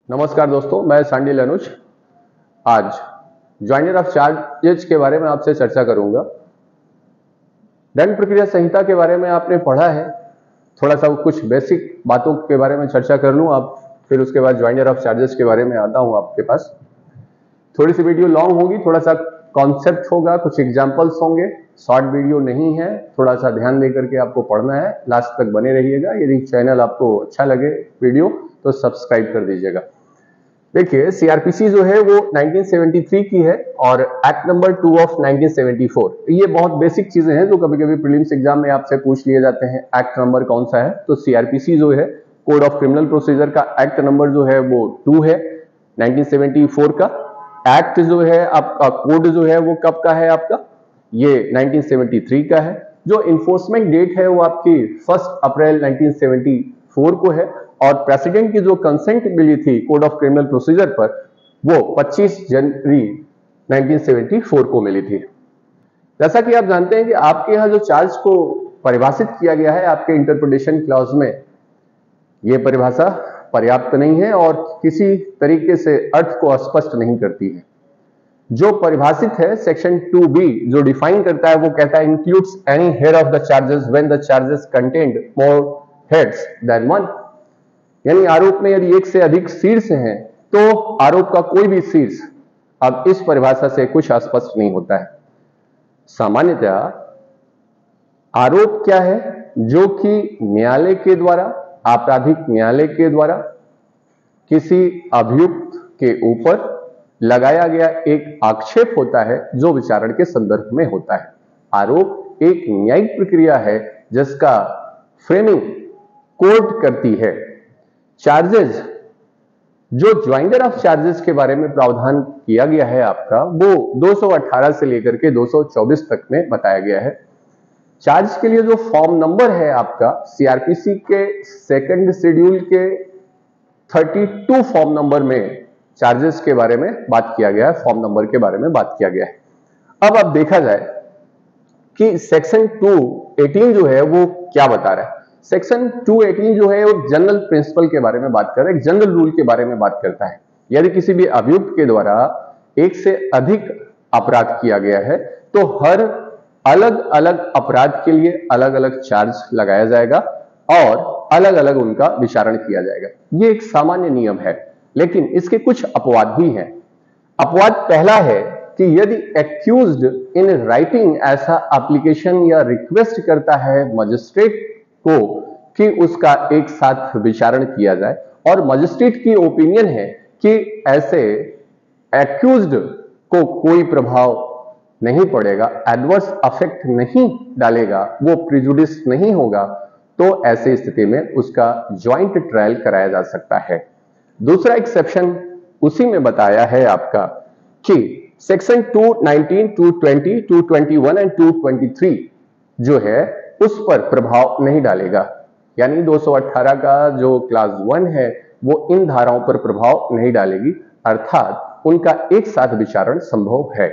नमस्कार दोस्तों, मैं सांडिल अनुज आज ज्वाइनर ऑफ चार्जेज के बारे में आपसे चर्चा करूंगा। दंड प्रक्रिया संहिता के बारे में आपने पढ़ा है, थोड़ा सा कुछ बेसिक बातों के बारे में चर्चा कर लूं आप, फिर उसके बाद ज्वाइनर ऑफ चार्जेस के बारे में आता हूं आपके पास। थोड़ी सी वीडियो लॉन्ग होगी, थोड़ा सा कॉन्सेप्ट होगा, कुछ एग्जाम्पल्स होंगे, शॉर्ट वीडियो नहीं है, थोड़ा सा ध्यान दे करके आपको पढ़ना है, लास्ट तक बने रहिएगा। यदि चैनल आपको अच्छा लगे वीडियो तो सब्सक्राइब कर दीजिएगा। देखिए, सीआरपीसी जो है वो 1973 की है और एक्ट नंबर 2 ऑफ 1974। ये बहुत बेसिक चीजें हैं जो कभी कभी प्रीलिम्स एग्जाम में आपसे पूछ लिए जाते हैं। एक्ट नंबर कौन सा है? तो सीआरपीसी जो है, कोड ऑफ क्रिमिनल प्रोसीजर का एक्ट नंबर जो है वो 2 है 1974 का। एक्ट जो है आपका, कोड जो है वो कब का है आपका? ये 1973 का है। जो इन्फोर्समेंट डेट है वो आपकी 1 अप्रैल 1974 को है और प्रेसिडेंट की जो कंसेंट मिली थी कोड ऑफ क्रिमिनल प्रोसीजर पर वो 25 जनवरी 1974 को मिली थी। जैसा कि आप जानते हैं कि आपके यहां जो चार्ज को परिभाषित किया गया है आपके इंटरप्रिटेशन क्लॉज में, यह परिभाषा पर्याप्त नहीं है और किसी तरीके से अर्थ को स्पष्ट नहीं करती है। जो परिभाषित है सेक्शन 2B जो डिफाइन करता है वो कहता है includes any head of the charges when the charges contained more heads than one. यानी आरोप में यदि एक से अधिक शीर्ष हैं तो आरोप का कोई भी शीर्ष अब इस परिभाषा से कुछ अस्पष्ट नहीं होता है। सामान्यतया आरोप क्या है? जो कि न्यायालय के द्वारा, आपराधिक न्यायालय के द्वारा किसी अभियुक्त के ऊपर लगाया गया एक आक्षेप होता है जो विचारण के संदर्भ में होता है। आरोप एक न्यायिक प्रक्रिया है जिसका फ्रेमिंग कोर्ट करती है। चार्जेस, जो ज्वाइनर ऑफ चार्जेस के बारे में प्रावधान किया गया है आपका, वो 218 से लेकर के 224 तक में बताया गया है। चार्ज के लिए जो फॉर्म नंबर है आपका, सीआरपीसी के सेकंड शेड्यूल के 32 फॉर्म नंबर में चार्जेस के बारे में बात किया गया है, फॉर्म नंबर के बारे में बात किया गया है। अब देखा जाए कि सेक्शन 218 जो है वो क्या बता रहा है। सेक्शन 218 जो है वो जनरल प्रिंसिपल के बारे में बात कर रहा है, एक जनरल रूल के बारे में बात करता है। यदि किसी भी अभियुक्त के द्वारा एक से अधिक अपराध किया गया है तो हर अलग अलग अपराध के लिए अलग अलग चार्ज लगाया जाएगा और अलग अलग उनका विचारण किया जाएगा। ये एक सामान्य नियम है, लेकिन इसके कुछ अपवाद भी हैं। अपवाद पहला है कि यदि एक्यूज्ड इन राइटिंग ऐसा एप्लीकेशन या रिक्वेस्ट करता है मजिस्ट्रेट को कि उसका एक साथ विचारण किया जाए और मजिस्ट्रेट की ओपिनियन है कि ऐसे एक्यूज्ड को कोई प्रभाव नहीं पड़ेगा, एडवर्स अफेक्ट नहीं डालेगा, वो प्रिजुडिस नहीं होगा, तो ऐसे स्थिति में उसका ज्वाइंट ट्रायल कराया जा सकता है। दूसरा एक्सेप्शन उसी में बताया है आपका कि सेक्शन 219, 220, 221 एंड 223 जो है उस पर प्रभाव नहीं डालेगा। यानी 218 का जो क्लास 1 है वो इन धाराओं पर प्रभाव नहीं डालेगी, अर्थात उनका एक साथ विचारण संभव है।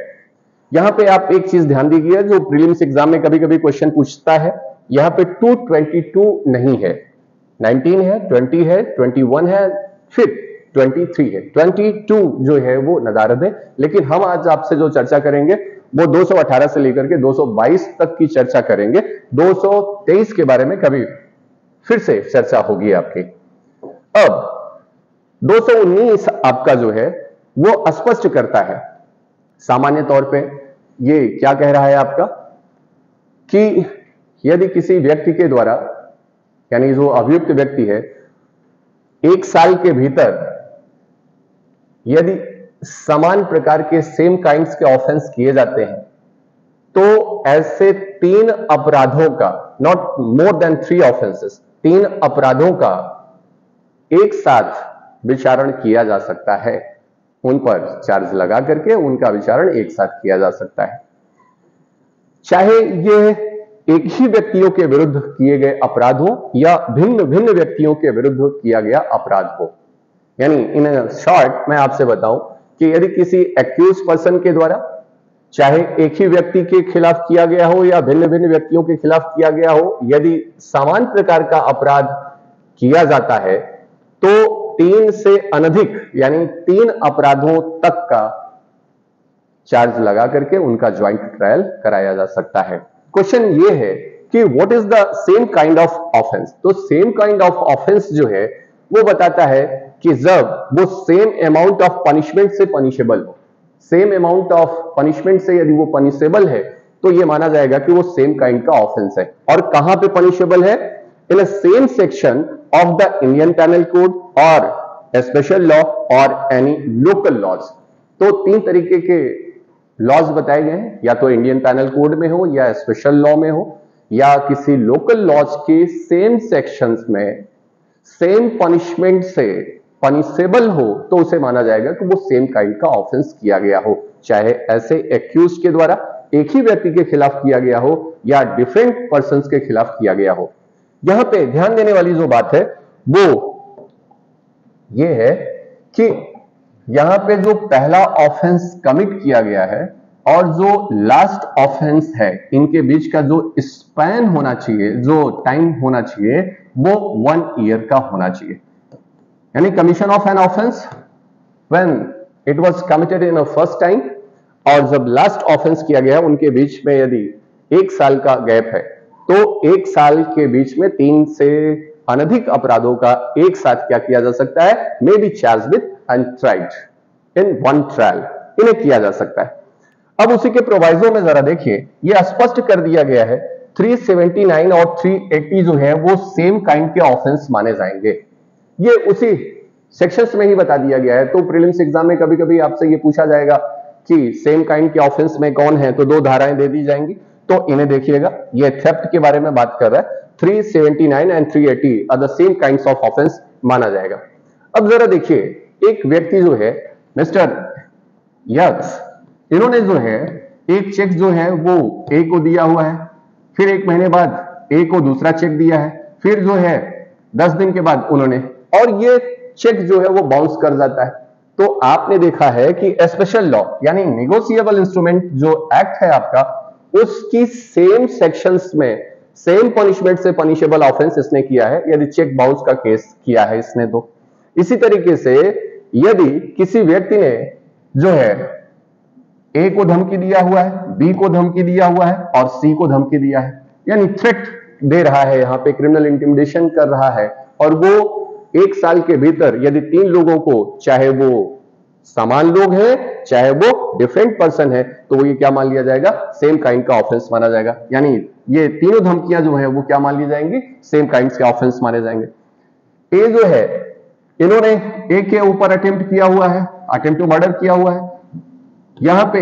यहां पे आप एक चीज ध्यान दीजिए, जो प्रीलिम्स एग्जाम में कभी कभी क्वेश्चन पूछता है, यहां पे 222 नहीं है, 19 है, 20 है, 21 है, फिर 23 है। 22 जो है वो नदारद है, लेकिन हम आज आपसे जो चर्चा करेंगे वो 218 से लेकर के 222 तक की चर्चा करेंगे। 223 के बारे में कभी फिर से चर्चा होगी आपकी। अब 219 आपका जो है वो स्पष्ट करता है, सामान्य तौर पे ये क्या कह रहा है आपका कि यदि किसी व्यक्ति के द्वारा, यानी जो अभियुक्त व्यक्ति है, 1 साल के भीतर यदि समान प्रकार के सेम काइंड्स के ऑफेंस किए जाते हैं तो ऐसे 3 अपराधों का, नॉट मोर देन 3 ऑफेंसेस, 3 अपराधों का एक साथ विचारण किया जा सकता है। उन पर चार्ज लगा करके उनका विचारण एक साथ किया जा सकता है, चाहे ये एक ही व्यक्तियों के विरुद्ध किए गए अपराध हो या भिन्न भिन्न व्यक्तियों के विरुद्ध किया गया अपराध हो। यानी इन शॉर्ट मैं आपसे बताऊं कि यदि किसी एक्यूज पर्सन के द्वारा चाहे एक ही व्यक्ति के खिलाफ किया गया हो या भिन्न भिन्न व्यक्तियों के खिलाफ किया गया हो, यदि समान प्रकार का अपराध किया जाता है तो 3 से अनधिक यानी 3 अपराधों तक का चार्ज लगा करके उनका ज्वाइंट ट्रायल कराया जा सकता है। क्वेश्चन ये है कि what is the same kind of offence. तो सेम काइंड ऑफ ऑफेंस जो है वो बताता है कि जब वो सेम अमाउंट ऑफ पनिशमेंट से पनिशेबल हो, सेम अमाउंट ऑफ पनिशमेंट से यदि वो पनिशेबल है तो ये माना जाएगा कि वो सेम काइंड का ऑफेंस है। और कहां पे पनिशेबल है? In a same section of the Indian penal code और a स्पेशल लॉ और एनी लोकल लॉज। तो 3 तरीके के लॉज बताए गए हैं, या तो इंडियन पेनल कोड में हो, या स्पेशल लॉ में हो, या किसी लोकल लॉज के सेम सेक्शंस में सेम पनिशमेंट से पनिशेबल हो तो उसे माना जाएगा कि वो सेम काइंड का ऑफेंस किया गया हो, चाहे ऐसे एक्यूज के द्वारा एक ही व्यक्ति के खिलाफ किया गया हो या डिफरेंट पर्संस के खिलाफ किया गया हो। यहां पे ध्यान देने वाली जो बात है वो ये है कि यहां पे जो पहला ऑफेंस कमिट किया गया है और जो लास्ट ऑफेंस है, इनके बीच का जो स्पैन होना चाहिए, जो टाइम होना चाहिए, वो 1 ईयर का होना चाहिए। यानी commission of an offence when it was committed in a first time और जब लास्ट ऑफेंस किया गया उनके बीच में यदि 1 साल का गैप है तो 1 साल के बीच में 3 से अनधिक अपराधों का एक साथ क्या किया जा सकता है? May be charge with and tried in 1 trial, इन्हें किया जा सकता है। अब उसी के प्रोवाइजो में जरा देखिए, यह स्पष्ट कर दिया गया है 379 और 380 जो है वो सेम काइंड के ऑफेंस माने जाएंगे। ये उसी सेक्शंस में ही बता दिया गया है। तो प्रीलिम्स एग्जाम में कभी कभी आपसे ये पूछा जाएगा कि सेम काइंड के ऑफेंस में कौन है, तो 2 धाराएं दे दी जाएंगी। तो इन्हें देखिएगा, ये थेफ्ट के बारे में बात कर रहा है। 379 and 380 are the same kinds of offence माना जाएगा। अब जरा देखिए, एक व्यक्ति जो है मिस्टर यक्स, इन्होंने जो है एक चेक जो है वो ए को दिया हुआ है, फिर 1 महीने बाद ए को दूसरा चेक दिया है, फिर जो है 10 दिन के बाद उन्होंने, और ये चेक जो है वो बाउंस कर जाता है। तो आपने देखा है कि स्पेशल लॉ यानी नेगोशिएबल इंस्ट्रूमेंट जो एक्ट है आपका, उसकी सेम सेक्शंस में सेम पनिशमेंट से पनिशेबल ऑफेंस इसने किया है यदि चेक बाउंस का केस किया है इसने। तो इसी तरीके से यदि किसी व्यक्ति ने जो है ए को धमकी दिया हुआ है, बी को धमकी दिया हुआ है और सी को धमकी दिया है, यानी थ्रेट दे रहा है, यहां पे क्रिमिनल इंटिमिडेशन कर रहा है, और वो 1 साल के भीतर यदि 3 लोगों को, चाहे वो समान लोग हैं चाहे वो डिफरेंट पर्सन है, तो वो ये क्या मान लिया जाएगा? सेम काइंड का ऑफेंस माना जाएगा। यानी ये तीनों धमकियां जो है वो क्या मान ली जाएंगी? सेम काइंड्स के ऑफेंस माने जाएंगे। ए जो है, इन्होंने ए के ऊपर अटेम्प्ट किया हुआ है, अटेम्प्ट टू मर्डर किया हुआ है। यहां पे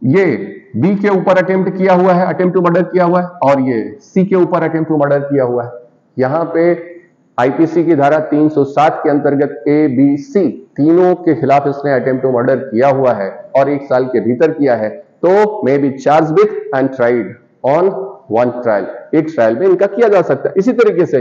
ये बी के ऊपर अटेम्प्ट किया हुआ है, अटेम्प्ट टू मर्डर किया हुआ है, और ये सी के ऊपर अटेम्प्ट टू मर्डर किया हुआ है। यहां पे आईपीसी की धारा 307 के अंतर्गत ए बी सी तीनों के खिलाफ इसने अटेम्प्ट टू मर्डर किया हुआ है और 1 साल के भीतर किया है, तो may be charge with and tried on 1 trial, एक ट्रायल में इनका किया जा सकता है। इसी तरीके से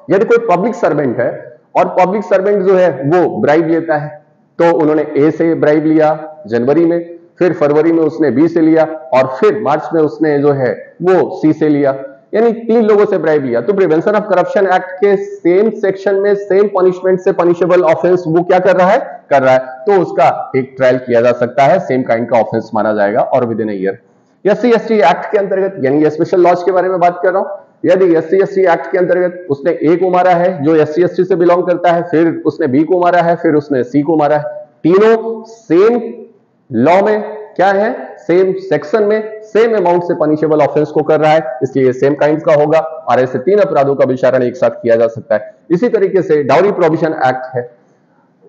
यदि कोई पब्लिक सर्वेंट है और पब्लिक सर्वेंट जो है वो ब्राइब लेता है, तो उन्होंने ए से ब्राइब लिया जनवरी में, फिर फरवरी में उसने बी से लिया और फिर मार्च में उसने जो है वो सी से लिया, यानी 3 लोगों से ब्राइब लिया। तो प्रिवेंशन ऑफ करप्शन एक्ट के सेम सेक्शन में सेम पनिशमेंट से पनिशेबल ऑफेंस वो क्या कर रहा है, तो उसका एक ट्रायल किया जा सकता है, सेम काइंड का ऑफेंस माना जाएगा और with in a year. SC ST act के अंतर्गत, यानी ये स्पेशल लॉज के बारे में बात कर रहा हूं, यदि एससी एसटी एक्ट के अंतर्गत उसने ए को मारा है जो एससी एसटी से बिलोंग करता है, फिर उसने बी को मारा है, फिर उसने सी को मारा है, तीनों सेम लॉ में क्या है, सेम सेक्शन में सेम अमाउंट से पनिशेबल ऑफेंस को कर रहा है, इसलिए सेम काइंड का होगा और ऐसे 3 अपराधों का विचारण एक साथ किया जा सकता है। इसी तरीके से डाउरी प्रोविजन एक्ट है,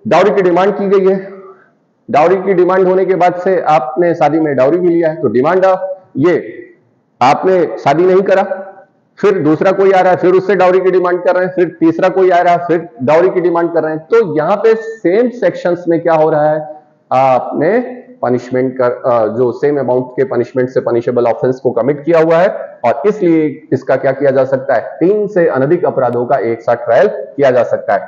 डाउरी की डिमांड की गई है, डाउरी की डिमांड होने के बाद से आपने शादी में डाउरी भी लिया है, तो डिमांड ये आपने शादी नहीं करा, फिर दूसरा कोई आ रहा है, फिर उससे डाउरी की डिमांड कर रहे हैं, फिर तीसरा कोई आ रहा है, फिर डाउरी की डिमांड कर रहे हैं, तो यहां पे सेम सेक्शंस में क्या हो रहा है, आपने पनिशमेंट कर जो सेम अमाउंट के पनिशमेंट से पनिशेबल ऑफेंस को कमिट किया हुआ है और इसलिए इसका क्या किया जा सकता है, 3 से अनधिक अपराधों का एक साथ ट्रायल किया जा सकता है।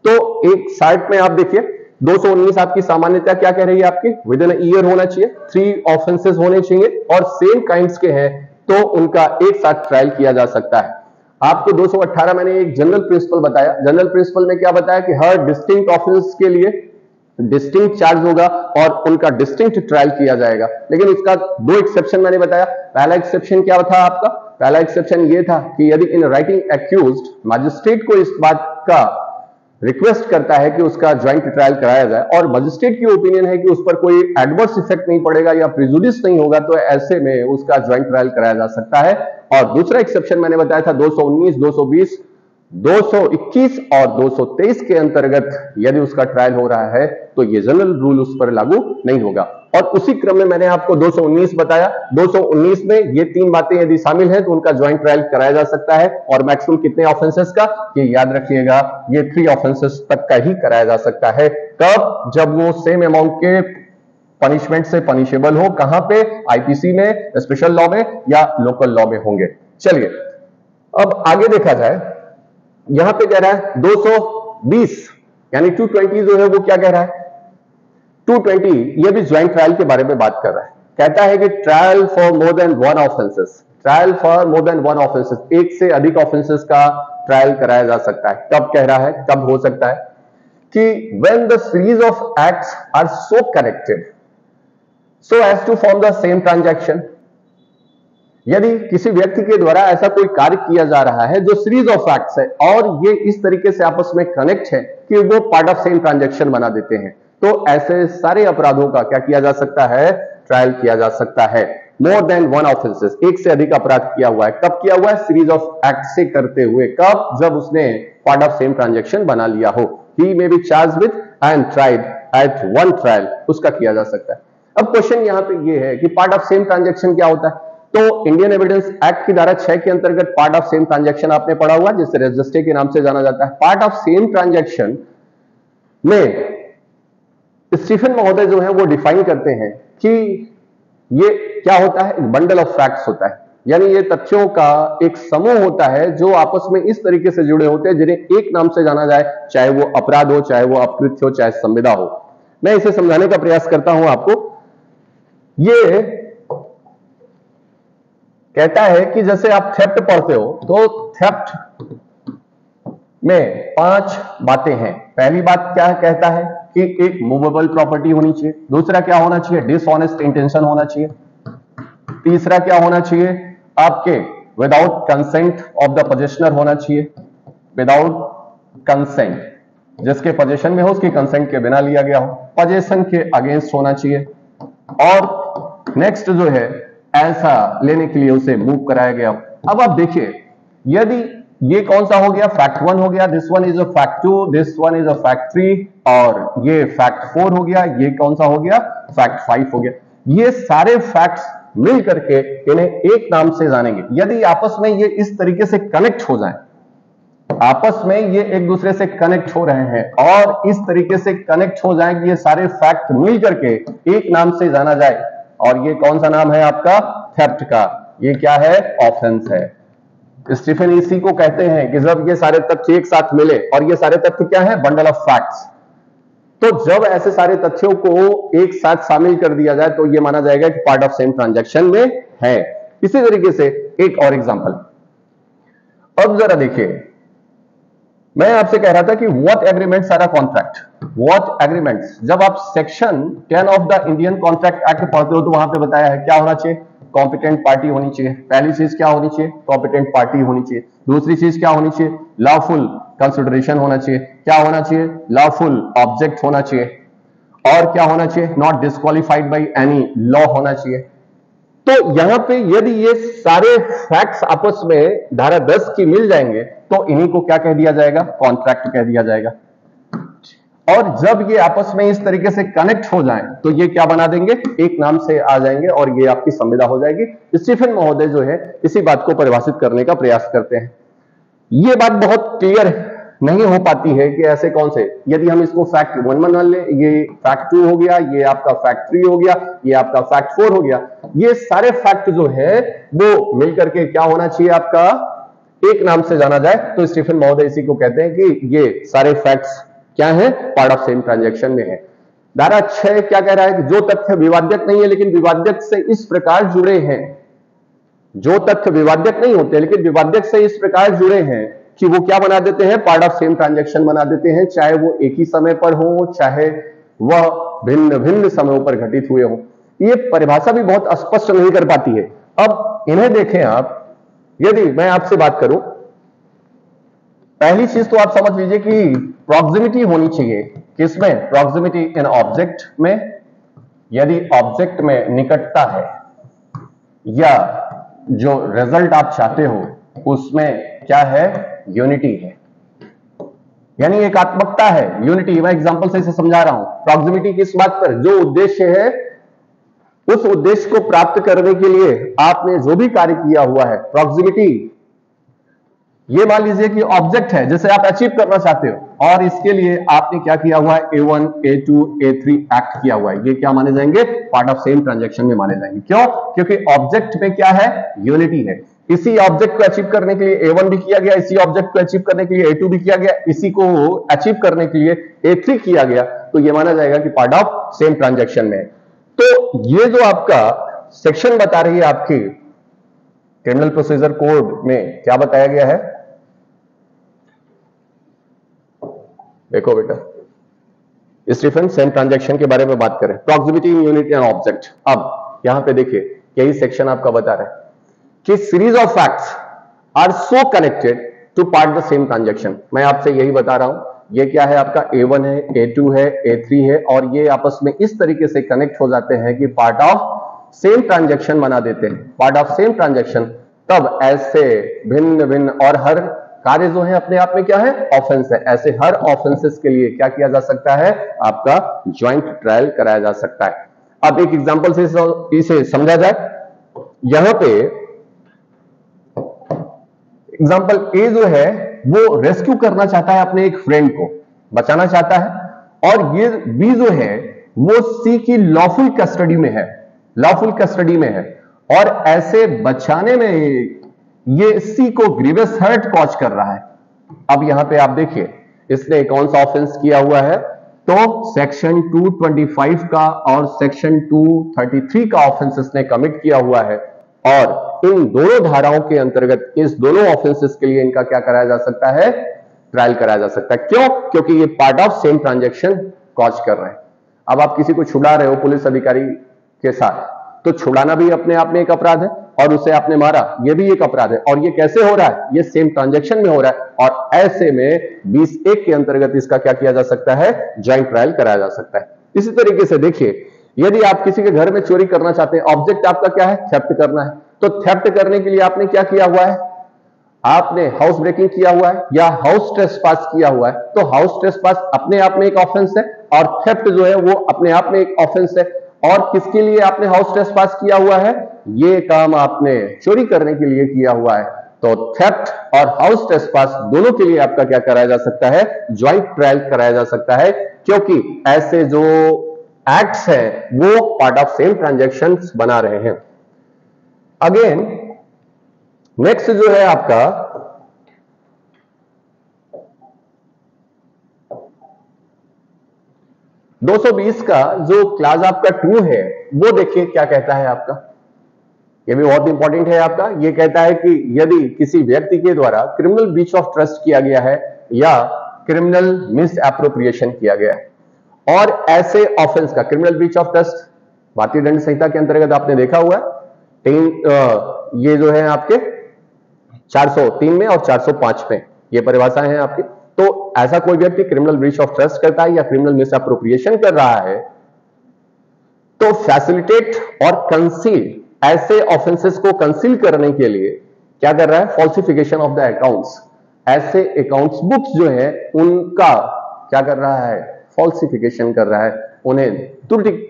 तो एक साइड में आप देखिए 219 आपकी सामान्यता क्या कह रही है, आपकी विद इन ईयर होना चाहिए, 3 ऑफेंसेस होने चाहिए और सेम काइंड्स के हैं तो उनका एक साथ ट्रायल किया जा सकता है। आपको 218 मैंने एक जनरल प्रिंसिपल बताया। जनरल प्रिंसिपल में क्या बताया कि हर डिस्टिंक्ट ऑफेंस के लिए डिस्टिंक्ट चार्ज होगा और उनका डिस्टिंक्ट ट्रायल किया जाएगा। लेकिन इसका दो एक्सेप्शन मैंने बताया। पहला एक्सेप्शन क्या था आपका? पहला एक्सेप्शन ये था कि यदि इन राइटिंग एक्यूज्ड मजिस्ट्रेट को इस बात का रिक्वेस्ट करता है कि उसका ज्वाइंट ट्रायल कराया जाए और मजिस्ट्रेट की ओपिनियन है कि उस पर कोई एडवर्स इफेक्ट नहीं पड़ेगा या प्रिजुडिस नहीं होगा, तो ऐसे में उसका ज्वाइंट ट्रायल कराया जा सकता है। और दूसरा एक्सेप्शन मैंने बताया था 219, 220, 221 और 223 के अंतर्गत यदि उसका ट्रायल हो रहा है तो ये जनरल रूल उस पर लागू नहीं होगा। और उसी क्रम में मैंने आपको 219 बताया। 219 में ये तीन बातें यदि शामिल हैं तो उनका ज्वाइंट ट्रायल कराया जा सकता है। और मैक्सिमम कितने ऑफेंसेस का? ये याद रखिएगा, ये 3 ऑफेंसेस तक का ही कराया जा सकता है। कब? जब वो सेम अमाउंट के पनिशमेंट से पनिशेबल हो। कहां पे? आईपीसी में, स्पेशल लॉ में या लोकल लॉ में होंगे। चलिए अब आगे देखा जाए। यहां पे कह रहा है 220 यानी 220 जो है वो क्या कह रहा है? 220 ये भी ज्वाइंट ट्रायल के बारे में बात कर रहा है। कहता है कि trial for more than one offences, trial for more than one offences, एक से अधिक ऑफेंसेस का ट्रायल कराया जा सकता है। कब कह रहा है, कब हो सकता है? कि when the series of acts are so connected so as to form the same transaction, यदि किसी व्यक्ति के द्वारा ऐसा कोई कार्य किया जा रहा है जो सीरीज ऑफ एक्ट्स है और ये इस तरीके से आपस में कनेक्ट है कि वो पार्ट ऑफ सेम ट्रांजैक्शन बना देते हैं, तो ऐसे सारे अपराधों का क्या किया जा सकता है? ट्रायल किया जा सकता है। मोर देन वन ऑफेंसेस, एक से अधिक अपराध किया हुआ है। कब किया हुआ है? सीरीज ऑफ एक्ट से करते हुए। कब? जब उसने पार्ट ऑफ सेम ट्रांजैक्शन बना लिया हो। He may be charged with and tried at one trial, उसका किया जा सकता है। अब क्वेश्चन यहां पे ये है कि पार्ट ऑफ सेम ट्रांजैक्शन क्या होता है? तो इंडियन एविडेंस एक्ट की धारा 6 के अंतर्गत पार्ट ऑफ सेम ट्रांजैक्शन आपने पढ़ा हुआ, जिसे रजिस्ट्री के नाम से जाना जाता है। पार्ट ऑफ सेम ट्रांजैक्शन में स्टीफन महोदय जो है वो डिफाइन करते हैं कि ये क्या होता है? एक बंडल ऑफ फैक्ट्स होता है, यानी ये तथ्यों का एक समूह होता है जो आपस में इस तरीके से जुड़े होते हैं जिन्हें एक नाम से जाना जाए, चाहे वो अपराध हो, चाहे वो अपकृत्य हो, चाहे संविदा हो। मैं इसे समझाने का प्रयास करता हूं आपको। ये कहता है कि जैसे आप थेफ्ट पढ़ते हो तो थेफ्ट में 5 बातें हैं। पहली बात क्या कहता है कि एक मूवेबल प्रॉपर्टी होनी चाहिए। दूसरा क्या होना चाहिए? डिसऑनेस्ट इंटेंशन होना चाहिए। तीसरा क्या होना चाहिए? आपके विदाउट कंसेंट ऑफ द पोजेशनर होना चाहिए। विदाउट कंसेंट, जिसके पोजेशन में हो उसकी कंसेंट के बिना लिया गया हो। पोजेशन के अगेंस्ट होना चाहिए। और नेक्स्ट जो है ऐसा लेने के लिए उसे मूव कराया गया। अब आप देखिए, यदि ये कौन सा हो गया? फैक्ट 1 हो गया, this one is a fact 2, this one is a fact 3, और ये फैक्ट 4 हो गया, ये कौन सा हो गया? फैक्ट 5 हो गया। ये सारे फैक्ट्स मिल करके इन्हें एक नाम से जानेंगे। यदि आपस में ये इस तरीके से कनेक्ट हो जाए, आपस में ये एक दूसरे से कनेक्ट हो रहे हैं और इस तरीके से कनेक्ट हो जाए कि ये सारे फैक्ट मिल करके एक नाम से जाना जाए, और ये कौन सा नाम है आपका? थेफ्ट का। ये क्या है? ऑफेंस है। स्टीफन इसी को कहते हैं कि जब ये सारे तथ्य एक साथ मिले, और ये सारे तथ्य क्या है? Bundle of facts. तो जब ऐसे सारे तथ्यों को एक साथ शामिल कर दिया जाए तो ये माना जाएगा कि पार्ट ऑफ सेम ट्रांजैक्शन में है। इसी तरीके से एक और एग्जांपल, अब जरा देखिए, मैं आपसे कह रहा था कि what agreements are a contract. What agreements, जब आप section 10 of the Indian contract act पढ़ते हो तो वहां पे बताया है क्या होना चाहिए? कॉम्पिटेंट पार्टी होनी चाहिए। पहली चीज क्या होनी चाहिए? कॉम्पिटेंट पार्टी होनी चाहिए। दूसरी चीज क्या होनी चाहिए? लॉफुल कंसिडरेशन होना चाहिए। क्या होना चाहिए? लॉफुल ऑब्जेक्ट होना चाहिए। और क्या होना चाहिए? Not disqualified by any law होना चाहिए। तो यहां पे यदि ये सारे फैक्ट्स आपस में धारा 10 की मिल जाएंगे तो इन्हीं को क्या कह दिया जाएगा? कॉन्ट्रैक्ट कह दिया जाएगा। और जब ये आपस में इस तरीके से कनेक्ट हो जाएं तो ये क्या बना देंगे? एक नाम से आ जाएंगे और ये आपकी संविदा हो जाएगी। स्टीफन महोदय जो है इसी बात को परिभाषित करने का प्रयास करते हैं। ये बात बहुत क्लियर नहीं हो पाती है कि ऐसे कौन से, यदि हम इसको फैक्ट 1 मान लें, ये फैक्ट 2 हो गया, ये आपका फैक्ट 3 हो गया, ये आपका फैक्ट 4 हो गया, ये सारे फैक्ट जो है वो मिलकर के क्या होना चाहिए? आपका एक नाम से जाना जाए। तो स्टीफन महोदय इसी को कहते हैं कि ये सारे फैक्ट्स क्या है? पार्ट ऑफ सेम ट्रांजैक्शन में है। धारा 6 क्या कह रहा है कि जो तथ्य विवाद्यत नहीं है लेकिन विवाद्यत से इस प्रकार जुड़े हैं जो तथ्य विवाद्यक नहीं होते लेकिन विवाद्यक से इस प्रकार जुड़े हैं कि वो क्या बना देते हैं, पार्ट ऑफ सेम ट्रांजैक्शन बना देते हैं, चाहे वो एक ही समय पर हो, चाहे वह भिन्न भिन्न समयों पर घटित हुए हो। ये परिभाषा भी बहुत स्पष्ट नहीं कर पाती है। अब इन्हें देखें आप, यदि मैं आपसे बात करूं, पहली चीज तो आप समझ लीजिए कि प्रॉक्सिमिटी होनी चाहिए, किसमें, प्रॉक्सिमिटी इन ऑब्जेक्ट में, यदि ऑब्जेक्ट में निकटता है या जो रिजल्ट आप चाहते हो उसमें क्या है, यूनिटी है, यानी एकात्मकता है, यूनिटी। मैं एग्जांपल से इसे समझा रहा हूं। प्रॉक्सिमिटी किस बात पर, जो उद्देश्य है उस उद्देश्य को प्राप्त करने के लिए आपने जो भी कार्य किया हुआ है, प्रॉक्सिमिटी, ये मान लीजिए कि ऑब्जेक्ट है जिसे आप अचीव करना चाहते हो और इसके लिए आपने क्या किया हुआ है, A1, A2, A3 एक्ट किया हुआ है, ये क्या माने जाएंगे, पार्ट ऑफ सेम ट्रांजैक्शन में माने जाएंगे। क्यों, क्योंकि ऑब्जेक्ट में क्या है, यूनिटी है। इसी ऑब्जेक्ट को अचीव करने के लिए A1 भी किया गया, इसी ऑब्जेक्ट को अचीव करने के लिए A2 भी किया गया, इसी को अचीव करने के लिए A3 किया गया, तो यह माना जाएगा कि पार्ट ऑफ सेम ट्रांजैक्शन में। तो ये जो आपका सेक्शन बता रही है आपकी क्रिमिनल प्रोसीजर कोड में क्या बताया गया है, देखो बेटा, इस डिफरेंट सेम ट्रांजैक्शन के बारे में बात करें, proximity in unit and object. अब यहां पे देखिए यही सेक्शन आपका बता रहा है कि series of facts are so connected to part the same transaction. मैं आपसे यही बता रहा हूं, ये क्या है आपका, A1 है, A2 है, A3 है, और ये आपस में इस तरीके से कनेक्ट हो जाते हैं कि पार्ट ऑफ सेम ट्रांजैक्शन बना देते हैं, पार्ट ऑफ सेम ट्रांजैक्शन। तब ऐसे भिन्न भिन्न, और हर कार्य जो है अपने आप में क्या है, ऑफेंस है, ऐसे हर ऑफेंसेस के लिए क्या किया जा सकता है, आपका ज्वाइंट ट्रायल कराया जा सकता है। अब एक एग्जांपल से इसे समझा जाए। यहां पे एग्जांपल A जो है वो रेस्क्यू करना चाहता है अपने एक फ्रेंड को, बचाना चाहता है, और ये B जो है वो C की लॉफुल कस्टडी में है, लॉफुल कस्टडी में है, और ऐसे बचाने में ये C को ग्रीवियस हर्ट कॉज कर रहा है। अब यहां पे आप देखिए इसने कौन सा ऑफेंस किया हुआ है, तो सेक्शन 225 का और सेक्शन 233 का ऑफेंस इसने कमिट किया हुआ है, और इन दोनों धाराओं के अंतर्गत इस दोनों ऑफेंसेस के लिए इनका क्या कराया जा सकता है, ट्रायल कराया जा सकता है। क्यों, क्योंकि ये part of same transaction cause कर रहे हैं। अब आप किसी को छुड़ा रहे हो पुलिस अधिकारी के साथ, तो छुड़ाना भी अपने आप में एक अपराध है, और उसे आपने मारा, यह भी एक अपराध है, और ये कैसे हो रहा है, ये सेम ट्रांजैक्शन में हो रहा है, और ऐसे में 20(1) के अंतर्गत इसका क्या किया जा सकता है, ज्वाइंट ट्रायल कराया जा सकता है। इसी तरीके से देखिए, यदि आप किसी के घर में चोरी करना चाहते हैं, ऑब्जेक्ट आपका क्या है, थेफ्ट करना है, तो थेफ्ट करने के लिए आपने क्या किया हुआ है, आपने हाउस ब्रेकिंग किया हुआ है या हाउस ट्रेसपास किया हुआ है, तो हाउस ट्रेसपास अपने आप में एक ऑफेंस है, और थेफ्ट जो है वो अपने आप में एक ऑफेंस है। और किसके लिए आपने हाउस ट्रेसपास किया हुआ है, ये काम आपने चोरी करने के लिए किया हुआ है, तो थेफ्ट और हाउस ट्रेसपास दोनों के लिए आपका क्या कराया जा सकता है, ज्वाइंट ट्रायल कराया जा सकता है, क्योंकि ऐसे जो एक्ट्स हैं वो पार्ट ऑफ सेम ट्रांजैक्शंस बना रहे हैं। अगेन नेक्स्ट जो है आपका (220) का जो क्लास आपका 2 है, वो देखिए क्या कहता है आपका, ये भी बहुत इंपॉर्टेंट है आपका। ये कहता है कि यदि किसी व्यक्ति के द्वारा क्रिमिनल ब्रीच ऑफ ट्रस्ट किया गया है या क्रिमिनल मिस एप्रोप्रिएशन किया गया है, और ऐसे ऑफेंस का, क्रिमिनल ब्रीच ऑफ ट्रस्ट भारतीय दंड संहिता के अंतर्गत आपने देखा हुआ है, ये जो है आपके 403 में और 405 में ये परिभाषाएं हैं आपकी। तो ऐसा कोई व्यक्ति क्रिमिनल ब्रीच ऑफ ट्रस्ट करता है या क्रिमिनल मिस एप्रोप्रिएशन कर रहा है, तो फैसिलिटेट और कंसील, ऐसे ऑफेंसेस को कंसील करने के लिए क्या कर रहा है, फॉल्सिफिकेशन ऑफ द अकाउंट्स, ऐसे अकाउंट्स बुक्स जो है उनका क्या कर रहा है, फॉल्सिफिकेशन कर रहा है, उन्हें त्रुटि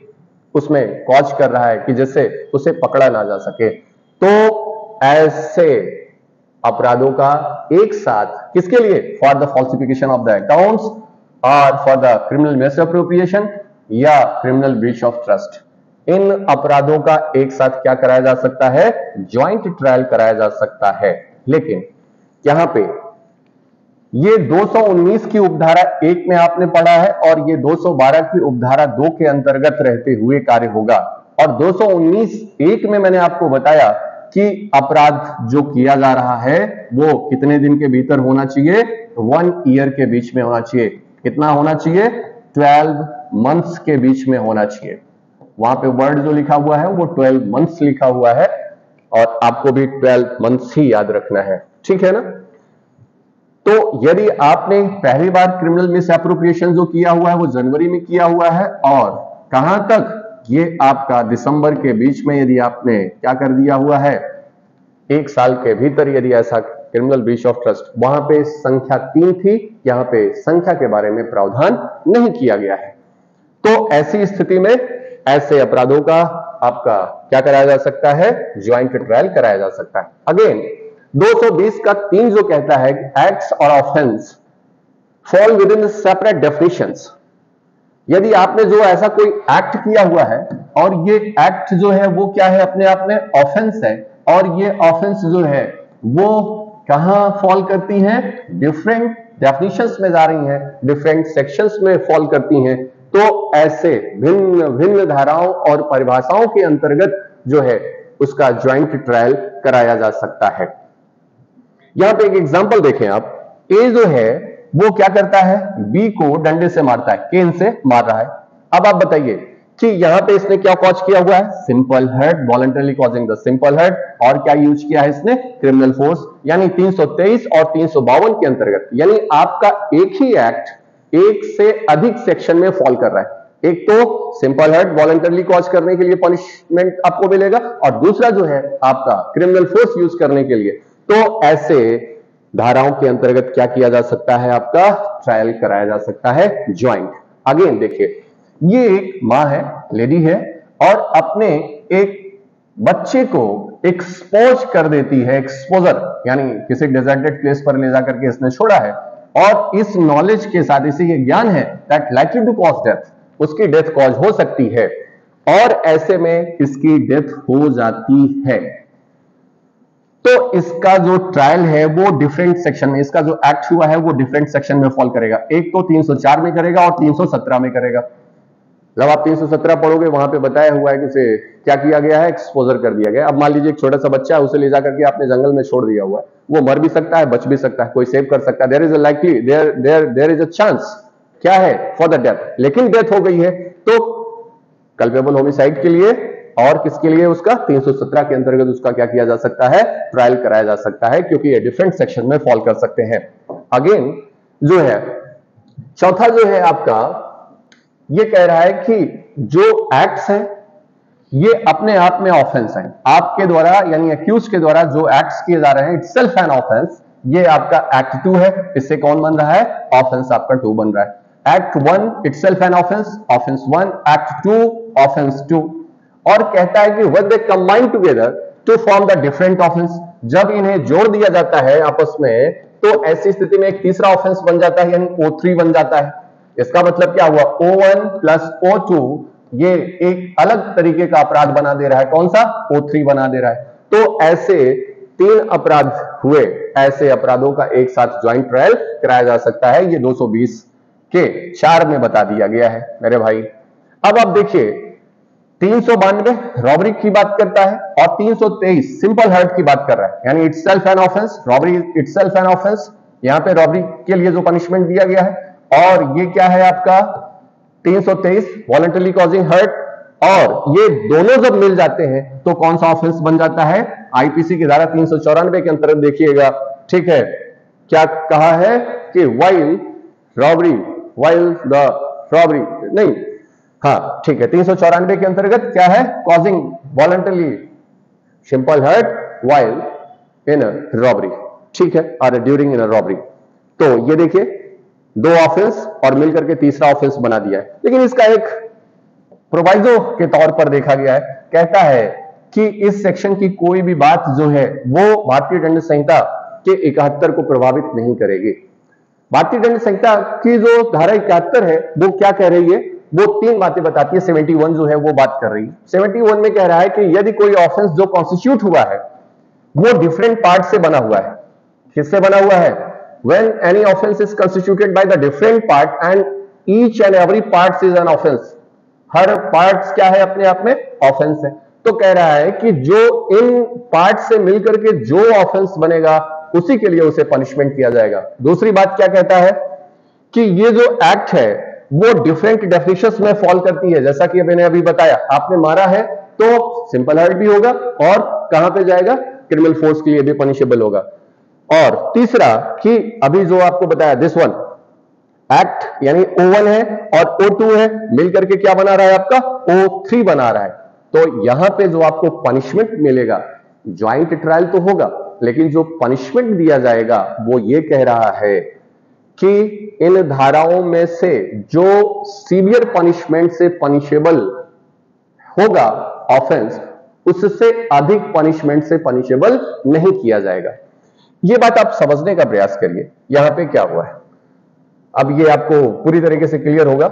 उसमें कॉज कर रहा है कि जिससे उसे पकड़ा ना जा सके। तो ऐसे अपराधों का एक साथ किसके लिए, for the falsification of the accounts और for the criminal misappropriation या क्रिमिनल ब्रीच ऑफ ट्रस्ट, इन अपराधों का एक साथ क्या कराया जा सकता है, ज्वाइंट ट्रायल कराया जा सकता है। लेकिन यहां पे ये 219 की उपधारा 1 में आपने पढ़ा है, और ये 212 की उपधारा 2 के अंतर्गत रहते हुए कार्य होगा। और 219(1) में मैंने आपको बताया कि अपराध जो किया जा रहा है वो कितने दिन के भीतर होना चाहिए, 1 ईयर के बीच में होना चाहिए। कितना होना चाहिए, 12 मंथ्स के बीच में होना चाहिए। वहां पे वर्ड जो लिखा हुआ है वो 12 मंथ्स लिखा हुआ है और आपको भी 12 मंथ्स ही याद रखना है, ठीक है ना। तो यदि आपने पहली बार क्रिमिनल मिस एप्रोप्रिएशन जो किया हुआ है वो जनवरी में किया हुआ है और कहां तक, ये आपका दिसंबर के बीच में यदि आपने क्या कर दिया हुआ है, 1 साल के भीतर यदि ऐसा क्रिमिनल ब्रीच ऑफ ट्रस्ट, वहां पे संख्या 3 थी, यहां पे संख्या के बारे में प्रावधान नहीं किया गया है। तो ऐसी स्थिति में ऐसे अपराधों का आपका क्या कराया जा सकता है, ज्वाइंट ट्रायल कराया जा सकता है। अगेन 220 का 3 जो कहता है एक्ट्स और offence fall with in separate definitions. यदि आपने जो ऐसा कोई एक्ट किया हुआ है और ये एक्ट जो है वो क्या है, अपने आप में ऑफेंस है, और ये ऑफेंस जो है वो कहां फॉल करती हैं, डिफरेंट डेफिनेशंस में जा रही हैं, डिफरेंट सेक्शंस में फॉल करती हैं, तो ऐसे भिन्न भिन्न धाराओं और परिभाषाओं के अंतर्गत जो है उसका ज्वाइंट ट्रायल कराया जा सकता है। यहां पे एक एग्जांपल देखें आप, ए जो है वो क्या करता है, बी को डंडे से मारता है, केन से मार रहा है। अब आप बताइए कि यहां पे इसने क्या कॉज किया हुआ है, simple hurt, voluntarily causing the simple hurt, और क्या यूज किया है इसने, क्रिमिनल फोर्स, यानी 323 और 352 के अंतर्गत। यानी आपका एक ही एक्ट एक से अधिक सेक्शन में फॉल कर रहा है। एक तो सिंपल हर्ट वॉलंटरली कॉज करने के लिए पनिशमेंट आपको मिलेगा, और दूसरा जो है आपका क्रिमिनल फोर्स यूज करने के लिए। तो ऐसे धाराओं के अंतर्गत क्या किया जा सकता है, आपका ट्रायल कराया जा सकता है ज्वाइंट। अगेन देखिए, ये एक मां है, लेडी है, और अपने एक बच्चे को एक्सपोज कर देती है, एक्सपोजर यानी किसी डेजर्टेड प्लेस पर ले जाकर के इसने छोड़ा है, और इस नॉलेज के साथ, इसे ये ज्ञान है that likely to cause death, उसकी डेथ कॉज हो सकती है, और ऐसे में इसकी डेथ हो जाती है। तो इसका जो ट्रायल है वो डिफरेंट सेक्शन में, इसका जो एक्ट हुआ है वो डिफरेंट सेक्शन में फॉल करेगा। एक तो 304 में करेगा और 317 में करेगा। जब आप 317 पढ़ोगे वहां पे बताया हुआ है कि उसे क्या किया गया है, एक्सपोजर कर दिया गया। अब मान लीजिए एक छोटा सा बच्चा है, उसे ले जाकर के आपने जंगल में छोड़ दिया हुआ है, वो मर भी सकता है, बच भी सकता है, कोई सेव कर सकता है, there is a likely, there is a chance क्या है, फॉर द डेथ, लेकिन डेथ हो गई है, तो कल्पेबल होमिसाइड के लिए और किसके लिए, उसका 317 के अंतर्गत उसका क्या किया जा सकता है, ट्रायल कराया जा सकता है, क्योंकि ये डिफरेंट सेक्शन में फॉल कर सकते हैं। अगेन जो है चौथा जो है आपका, ये कह रहा है कि जो एक्ट्स हैं ये अपने आप में ऑफेंस हैं। आपके द्वारा यानी अक्यूज के द्वारा जो एक्ट्स किए जा रहे हैं, इटसेल्फ एन ऑफेंस, ये आपका एक्ट 2 है, इससे कौन बन रहा है, ऑफेंस आपका 2 बन रहा है। Act 1 itself an offence, offence 1, act 2 offence 2। और कहता है कि when they combine together to form the different offence, जब इन्हें जोड़ दिया जाता है आपस में, तो ऐसी स्थिति में एक तीसरा ऑफेंस बन जाता है, यानी O3 बन जाता है। इसका मतलब क्या हुआ, O1 प्लस O2 ये एक अलग तरीके का अपराध बना दे रहा है, कौन सा, O3 बना दे रहा है। तो ऐसे 3 अपराध हुए, ऐसे अपराधों का एक साथ ज्वाइंट ट्रायल कराया जा सकता है। ये 220 के 4 में बता दिया गया है मेरे भाई। अब आप देखिए 392 रॉबरी की बात करता है और 323 सिंपल हर्ट की बात कर रहा है, यानी itself an offence, robbery itself an offence. यहां पे रॉबरी के लिए जो पनिशमेंट दिया गया है, और ये क्या है आपका 323 वॉलंटरली कॉजिंग हर्ट, और ये दोनों जब मिल जाते हैं तो कौन सा ऑफेंस बन जाता है, आईपीसी की धारा 394 के अंतर्गत देखिएगा, ठीक है। क्या कहा है कि वाइल द रॉबरी, नहीं, हाँ ठीक है, 394 के अंतर्गत क्या है, causing voluntarily simple hurt while in a robbery, ठीक है, और ड्यूरिंग इन अ रॉबरी। तो ये देखिए 2 ऑफेंस और मिलकर के तीसरा ऑफेंस बना दिया है। लेकिन इसका एक प्रोवाइजो के तौर पर देखा गया है, कहता है कि इस सेक्शन की कोई भी बात जो है वो भारतीय दंड संहिता के 71 को प्रभावित नहीं करेगी। भारतीय दंड संहिता की जो धारा 71 है वो क्या कह रही है, वो 3 बातें बताती है। 71 जो है वो बात कर रही है, 71 में कह रहा है कि यदि कोई ऑफेंस जो कॉन्स्टिट्यूट हुआ है वो डिफरेंट पार्ट से बना हुआ है, किससे बना हुआ है, when any offense is constituted by the different part and each and every part is an offense, her parts क्या है, अपने आप में ऑफेंस है। तो कह रहा है कि जो इन पार्ट से मिलकर के जो ऑफेंस बनेगा उसी के लिए उसे पनिशमेंट किया जाएगा। दूसरी बात क्या कहता है कि ये जो एक्ट है वो डिफरेंट डेफिनेशंस में फॉल करती है। जैसा कि मैंने अभी बताया, आपने मारा है तो सिंपल हर्ट भी होगा और कहां पे जाएगा, क्रिमिनल फोर्स के लिए भी पनिशेबल होगा। और तीसरा कि अभी जो आपको बताया दिस वन एक्ट यानी O1 है और O2 है, मिलकर के क्या बना रहा है आपका O3 बना रहा है। तो यहां पे जो आपको पनिशमेंट मिलेगा, ज्वाइंट ट्रायल तो होगा लेकिन जो पनिशमेंट दिया जाएगा वो ये कह रहा है कि इन धाराओं में से जो सीवियर पनिशमेंट से पनिशेबल होगा ऑफेंस, उससे अधिक पनिशमेंट से पनिशेबल नहीं किया जाएगा। यह बात आप समझने का प्रयास करिए। यहां पे क्या हुआ है, अब ये आपको पूरी तरीके से क्लियर होगा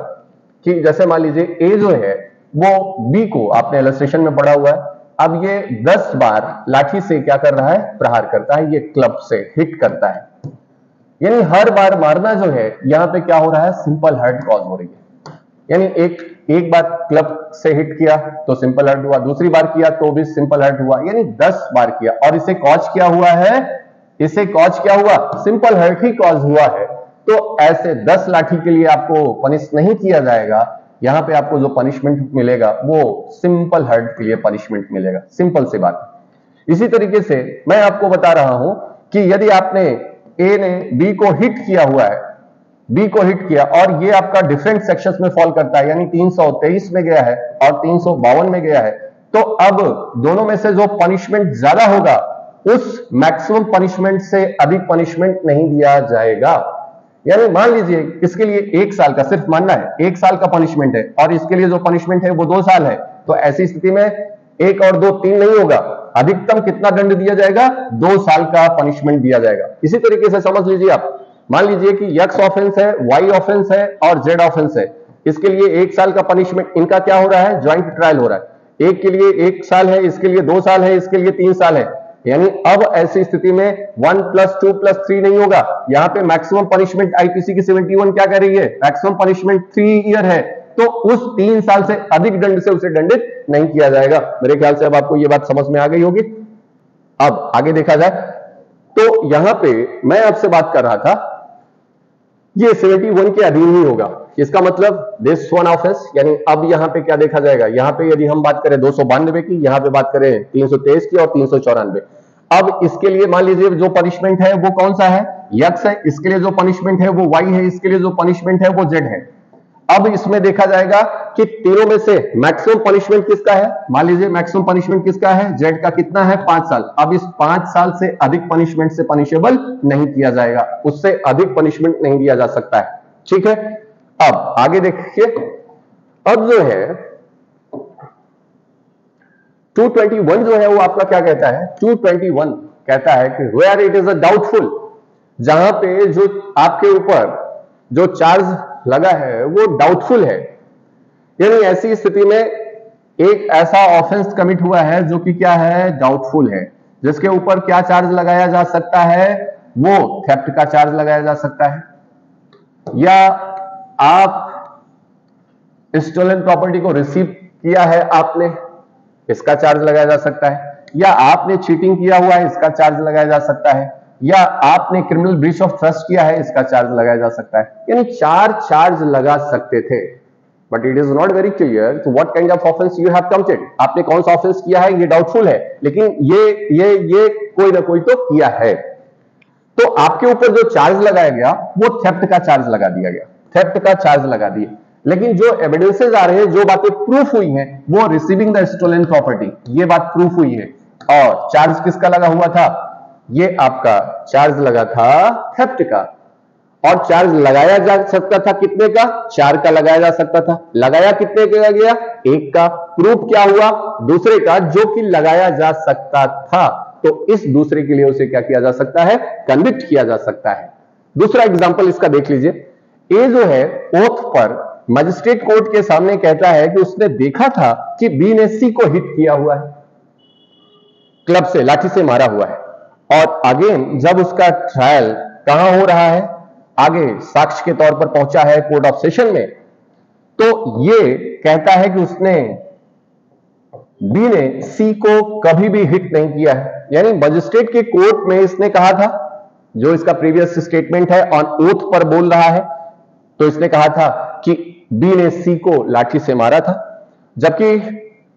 कि जैसे मान लीजिए ए जो है वो बी को, आपने इलस्ट्रेशन में पढ़ा हुआ है, अब ये 10 बार लाठी से क्या कर रहा है, प्रहार करता है, ये क्लब से हिट करता है। यानी हर बार मारना जो है यहां पे क्या हो रहा है, सिंपल हर्ट कॉज हो रही है। यानी एक बार क्लब से हिट किया तो सिंपल हर्ट हुआ, दूसरी बार किया तो भी सिंपल हर्ट हुआ, यानी 10 बार किया और इसे कॉज क्या हुआ है, इसे कॉज क्या हुआ, सिंपल हर्ट ही कॉज हुआ है। तो ऐसे 10 लाठी के लिए आपको पनिश नहीं किया जाएगा, यहां पे आपको जो पनिशमेंट मिलेगा वो सिंपल हर्ट के लिए पनिशमेंट मिलेगा। सिंपल सी बात। इसी तरीके से मैं आपको बता रहा हूं कि यदि आपने ए ने बी को हिट किया हुआ है, बी को हिट किया और ये आपका डिफरेंट सेक्शंस में फॉल करता है, यानी 323 में गया है और 352 में गया है, तो अब दोनों में से जो पनिशमेंट ज्यादा होगा उस मैक्सिमम पनिशमेंट से अधिक पनिशमेंट नहीं दिया जाएगा। यानी मान लीजिए इसके लिए 1 साल का, सिर्फ मानना है 1 साल का पनिशमेंट है और इसके लिए जो पनिशमेंट है वो 2 साल है, तो ऐसी स्थिति में 1 और 2 3 नहीं होगा, अधिकतम कितना दंड दिया जाएगा, 2 साल का पनिशमेंट दिया जाएगा। इसी तरीके से समझ लीजिए आप, मान लीजिए कि X ऑफेंस है, Y ऑफेंस है और Z ऑफेंस है, इसके लिए 1 साल का पनिशमेंट, इनका क्या हो रहा है, ज्वाइंट ट्रायल हो रहा है। एक के लिए 1 साल है, इसके लिए 2 साल है, इसके लिए 3 साल है। यानी अब ऐसी स्थिति में 1 + 2 + 3 नहीं होगा, यहां पे मैक्सिमम पनिशमेंट आईपीसी की 71 क्या कर रही है, मैक्सिमम पनिशमेंट 3 ईयर है, तो उस 3 साल से अधिक दंड से उसे दंडित नहीं किया जाएगा। मेरे ख्याल से अब आपको यह बात समझ में आ गई होगी। अब आगे देखा जाए तो यहां पे मैं आपसे बात कर रहा था, ये 71 के अधीन ही होगा। इसका मतलब दिस वन ऑफेंस, यानी अब यहां पे क्या देखा जाएगा, यहां पे यदि हम बात करें 292 की, यहां पे बात करें 323 की और 394। अब इसके लिए मान लीजिए जो पनिशमेंट है वो कौन सा है, X है, इसके लिए जो पनिशमेंट है वो Y है, इसके लिए जो पनिशमेंट है वो Z है। अब इसमें देखा जाएगा कि तीनों में से मैक्सिमम पनिशमेंट किसका है, मान लीजिए मैक्सिमम पनिशमेंट किसका है, Z का कितना है, 5 साल। अब इस 5 साल से अधिक पनिशमेंट से पनिशेबल नहीं किया जाएगा, उससे अधिक पनिशमेंट नहीं दिया जा सकता है। ठीक है, अब आगे देखिए, अब जो है 221 जो है वो आपका क्या कहता है, 221 कहता है कि where it is a doubtful, जहां पे जो आपके ऊपर जो चार्ज लगा है वो डाउटफुल है, यानी ऐसी स्थिति में एक ऐसा ऑफेंस कमिट हुआ है जो कि क्या है, डाउटफुल है, जिसके ऊपर क्या चार्ज लगाया जा सकता है, वो थेफ्ट का चार्ज लगाया जा सकता है, या आप स्टोलन प्रॉपर्टी को रिसीव किया है आपने, इसका चार्ज लगाया जा सकता है, या आपने चीटिंग किया हुआ है, इसका चार्ज लगाया जा सकता है, या आपने क्रिमिनल ब्रीच ऑफ ट्रस्ट किया है, इसका चार्ज लगाया जा सकता है। यानी 4 चार्ज लगा सकते थे, but it is not very clear to what kind of offence you have committed. आपने कौन सा ऑफेंस किया है ये डाउटफुल है, लेकिन ये कोई ना कोई तो किया है। तो आपके ऊपर जो चार्ज लगाया गया वो थेफ्ट का चार्ज लगा दिया गया, थेफ्ट का चार्ज लगा दिया, लेकिन जो एविडेंसेस आ रहे हैं, जो बातें प्रूफ हुई हैं, वो रिसीविंग द स्टोलन प्रॉपर्टी, ये बात प्रूफ हुई है। और चार्ज किसका लगा हुआ था, ये आपका चार्ज लगा था थेफ्ट का, और चार्ज लगाया जा सकता था कितने का, 4 का लगाया जा सकता था। लगाया कितने का गया, 1 का। प्रूफ क्या हुआ, दूसरे का, जो कि लगाया जा सकता था, तो इस दूसरे के लिए उसे क्या किया जा सकता है, कन्विक्ट किया जा सकता है। दूसरा एग्जांपल इसका देख लीजिए, ए जो है ओथ पर मजिस्ट्रेट कोर्ट के सामने कहता है कि उसने देखा था कि बी ने सी को हिट किया हुआ है, क्लब से, लाठी से मारा हुआ है। और अगेन जब उसका ट्रायल कहां हो रहा है, आगे साक्ष्य के तौर पर पहुंचा है कोर्ट ऑफ सेशन में, तो ये कहता है कि उसने बी ने सी को कभी भी हिट नहीं किया है, यानी मजिस्ट्रेट के कोर्ट में इसने कहा था, जो इसका प्रीवियस स्टेटमेंट है ऑन ओथ पर बोल रहा है, तो इसने कहा था कि बी ने सी को लाठी से मारा था, जबकि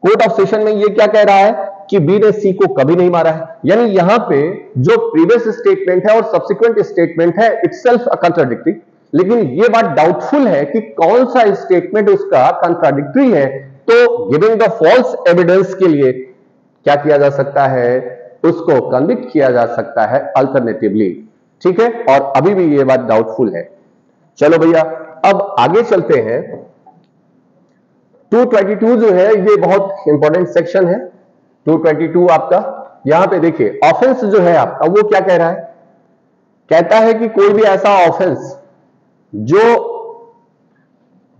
कोर्ट ऑफ सेशन में ये क्या कह रहा है कि बी ने सी को कभी नहीं मारा है। यानी यहां पे जो प्रीवियस स्टेटमेंट है और सब्सिक्वेंट स्टेटमेंट है इटसेल्फ कंट्राडिक्टरी, लेकिन ये बात डाउटफुल है कि कौन सा स्टेटमेंट उसका कंट्राडिक्टरी है। तो गिविंग द फॉल्स एविडेंस के लिए क्या किया जा सकता है, उसको कन्विक्ट किया जा सकता है अल्टरनेटिवली, ठीक है। और अभी भी ये बात डाउटफुल है। चलो भैया अब आगे चलते हैं। 222 जो है ये बहुत इंपॉर्टेंट सेक्शन है। 222 आपका यहां पे देखिए, ऑफेंस जो है आपका वो क्या कह रहा है, कहता है कि कोई भी ऐसा ऑफेंस जो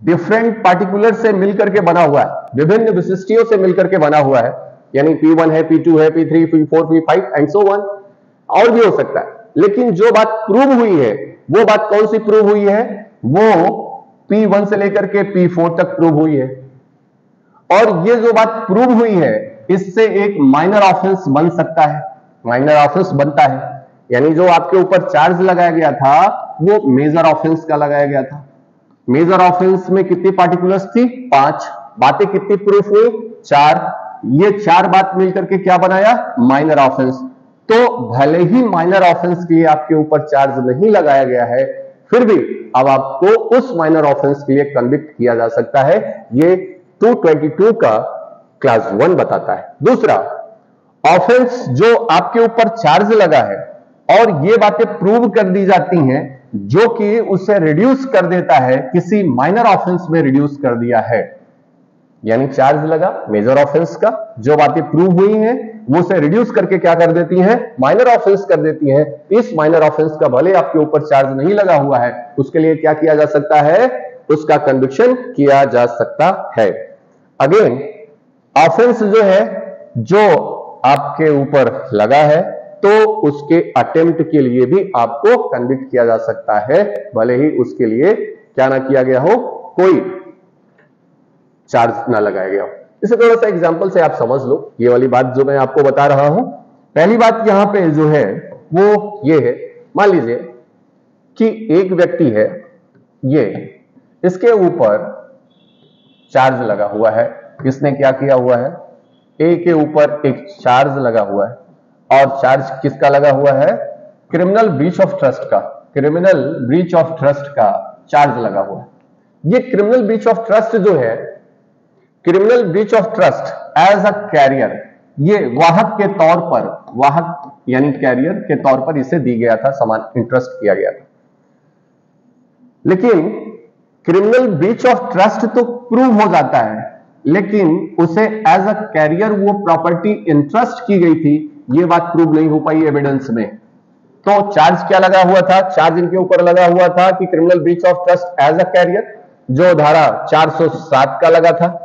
डिफरेंट पार्टिकुलर से मिलकर के बना हुआ है, विभिन्न विशिष्टियों से मिलकर के बना हुआ है, यानी P1 है, P2 है, P3, P4, P5 and so on, और भी हो सकता है, लेकिन जो बात प्रूव हुई है वो बात कौन सी प्रूव हुई है, वो P1 से लेकर के P4 तक प्रूव हुई है। और ये जो बात प्रूव हुई है इससे एक माइनर ऑफेंस बन सकता है, माइनर ऑफेंस बनता है, यानी जो आपके ऊपर चार्ज लगाया गया था वो मेजर ऑफेंस का लगाया गया था। मेजर ऑफेंस में कितनी पार्टिकुलर्स थी, 5 बातें, कितनी प्रूफ हुई, 4, ये 4 बात मिलकर के क्या बनाया, माइनर ऑफेंस। तो भले ही माइनर ऑफेंस के लिए आपके ऊपर चार्ज नहीं लगाया गया है, फिर भी अब आपको उस माइनर ऑफेंस के लिए कन्विक्ट किया जा सकता है, ये 222 का क्लास 1 बताता है। दूसरा, ऑफेंस जो आपके ऊपर चार्ज लगा है और ये बातें प्रूव कर दी जाती हैं जो कि उसे रिड्यूस कर देता है, किसी माइनर ऑफेंस में रिड्यूस कर दिया है, यानी चार्ज लगा मेजर ऑफेंस का, जो बातें प्रूव हुई हैं वो उसे रिड्यूस करके क्या कर देती हैं, माइनर ऑफेंस कर देती हैं। इस माइनर ऑफेंस का भले आपके ऊपर चार्ज नहीं लगा हुआ है, उसके लिए क्या किया जा सकता है, उसका कन्विक्शन किया जा सकता है। अगेन ऑफेंस जो है जो आपके ऊपर लगा है तो उसके अटेम्प्ट के लिए भी आपको कन्विक्ट किया जा सकता है, भले ही उसके लिए क्या ना किया गया हो, कोई चार्ज ना लगाया गया हो। इसे थोड़ा सा एग्जांपल से आप समझ लो ये वाली बात जो मैं आपको बता रहा हूं। पहली बात यहां पे जो है वो ये है, मान लीजिए कि एक व्यक्ति है, ये इसके ऊपर चार्ज लगा हुआ है, इसने क्या किया हुआ है, ए के ऊपर एक चार्ज लगा हुआ है, और चार्ज किसका लगा हुआ है, क्रिमिनल ब्रीच ऑफ ट्रस्ट का, क्रिमिनल ब्रीच ऑफ ट्रस्ट का चार्ज लगा हुआ है। ये क्रिमिनल ब्रीच ऑफ ट्रस्ट जो है, criminal breach of trust as a carrier, ये वाहक के तौर पर, वाहक यानी कैरियर के तौर पर इसे दी गया था, समान इंटरेस्ट किया गया था। लेकिन क्रिमिनल ब्रीच ऑफ ट्रस्ट तो प्रूव हो जाता है, लेकिन उसे एज अ कैरियर वो प्रॉपर्टी इंटरेस्ट की गई थी, ये बात प्रूव नहीं हो पाई एविडेंस में। तो चार्ज क्या लगा हुआ था, चार्ज इनके ऊपर लगा हुआ था कि criminal breach of trust as a carrier, जो धारा 407 का लगा था।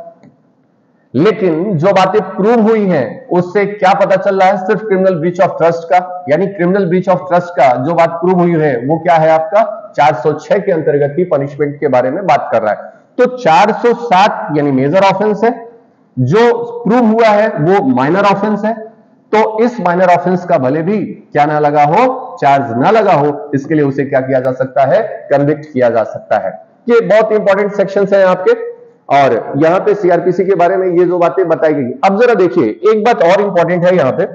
लेकिन जो बातें प्रूव हुई हैं उससे क्या पता चल रहा है, सिर्फ क्रिमिनल ब्रीच ऑफ ट्रस्ट का, यानी क्रिमिनल ब्रीच ऑफ ट्रस्ट का जो बात प्रूव हुई है वो क्या है, आपका 406 के अंतर्गत की पनिशमेंट के बारे में बात कर रहा है। तो 407 यानी मेजर ऑफेंस है, जो प्रूव हुआ है वो माइनर ऑफेंस है। तो इस माइनर ऑफेंस का भले भी क्या ना लगा हो, चार्ज ना लगा हो, इसके लिए उसे क्या किया जा सकता है, कन्विक्ट किया जा सकता है। ये बहुत इंपॉर्टेंट सेक्शंस हैं आपके, और यहां पे सीआरपीसी के बारे में ये जो बातें बताई गई। अब जरा देखिए एक बात और इंपॉर्टेंट है, यहां पे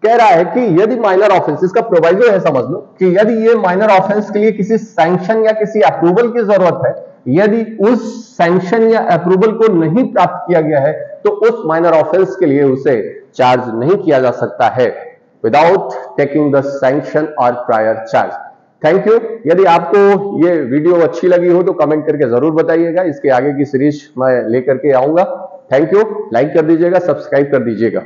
कह रहा है कि यदि माइनर ऑफेंस, इसका प्रोवाइजो है समझ लो, कि यदि ये माइनर ऑफेंस के लिए किसी सैंक्शन या किसी अप्रूवल की जरूरत है, यदि उस सैंक्शन या अप्रूवल को नहीं प्राप्त किया गया है तो उस माइनर ऑफेंस के लिए उसे चार्ज नहीं किया जा सकता है विदाउट टेकिंग द सैंक्शन और प्रायर चार्ज। Thank you. यदि आपको ये वीडियो अच्छी लगी हो तो कमेंट करके जरूर बताइएगा, इसके आगे की सीरीज मैं लेकर के आऊंगा। थैंक यू, लाइक कर दीजिएगा, सब्सक्राइब कर दीजिएगा।